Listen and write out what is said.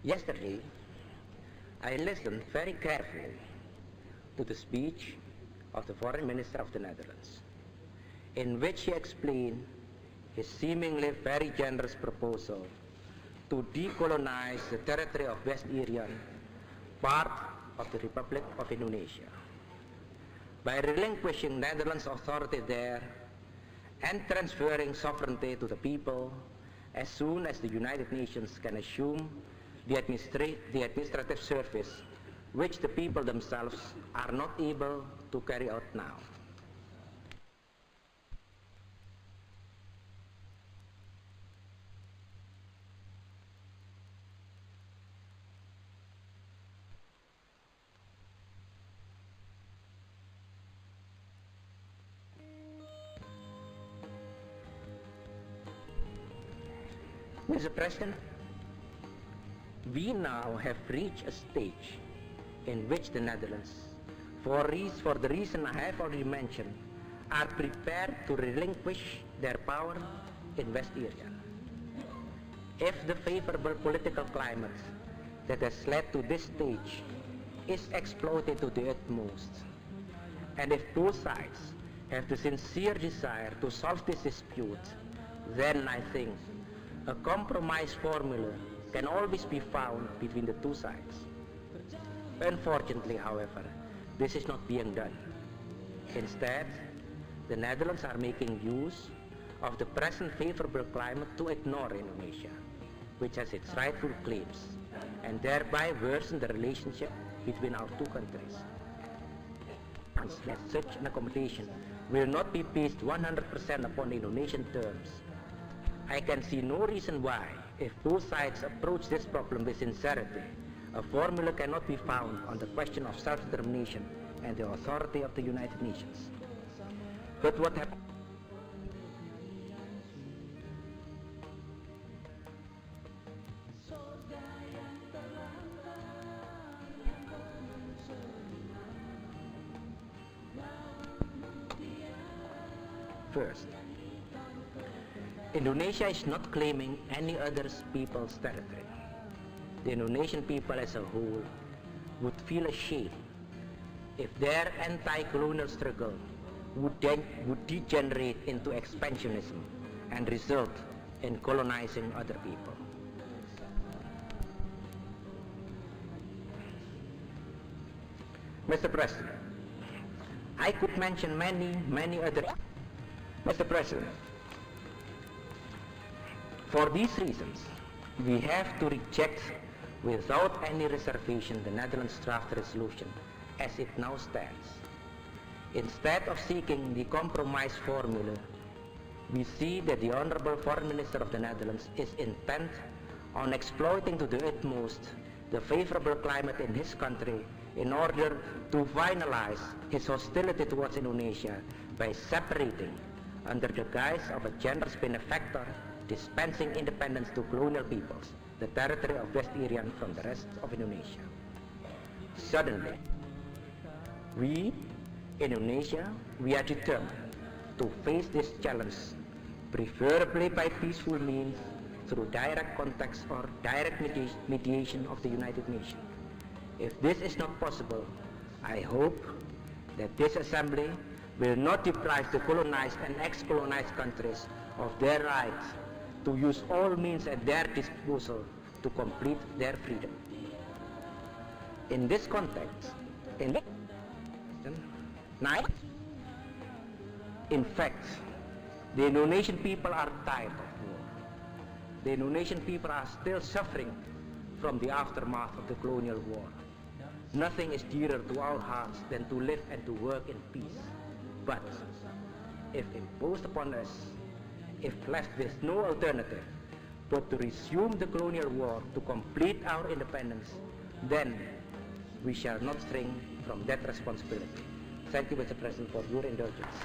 Yesterday, I listened very carefully to the speech of the Foreign Minister of the Netherlands, in which he explained his seemingly very generous proposal to decolonize the territory of West Irian, part of the Republic of Indonesia, by relinquishing Netherlands authority there and transferring sovereignty to the people as soon as the United Nations can assume the administrative service which the people themselves are not able to carry out now. Mr. President, we now have reached a stage in which the Netherlands, for the reason I have already mentioned, are prepared to relinquish their power in West Irian. If the favorable political climate that has led to this stage is exploited to the utmost, and if both sides have the sincere desire to solve this dispute, then I think a compromise formula can always be found between the two sides. Unfortunately, however, this is not being done. Instead, the Netherlands are making use of the present favorable climate to ignore Indonesia, which has its rightful claims, and thereby worsen the relationship between our two countries. Such an accommodation will not be based 100% upon Indonesian terms. I can see no reason why, if both sides approach this problem with sincerity, a formula cannot be found on the question of self-determination and the authority of the United Nations. But what happens? First, Indonesia is not claiming any other people's territory. The Indonesian people as a whole would feel ashamed if their anti-colonial struggle would degenerate into expansionism and result in colonizing other people. Mr. President, I could mention many other. Mr. President, for these reasons, we have to reject without any reservation the Netherlands draft resolution as it now stands. Instead of seeking the compromise formula, we see that the Honorable Foreign Minister of the Netherlands is intent on exploiting to the utmost the favorable climate in his country in order to finalize his hostility towards Indonesia by separating, under the guise of a generous benefactor, dispensing independence to colonial peoples, the territory of West Irian from the rest of Indonesia. Suddenly, we, Indonesia, we are determined to face this challenge, preferably by peaceful means, through direct contacts or direct mediation of the United Nations. If this is not possible, I hope that this Assembly will not deprive the colonized and ex-colonized countries of their right to use all means at their disposal to complete their freedom. In this context, in fact, the Indonesian people are tired of war. The Indonesian people are still suffering from the aftermath of the colonial war. Nothing is dearer to our hearts than to live and to work in peace. But if imposed upon us, if left with no alternative but to resume the colonial war to complete our independence, then we shall not shrink from that responsibility. Thank you, Mr. President, for your indulgence.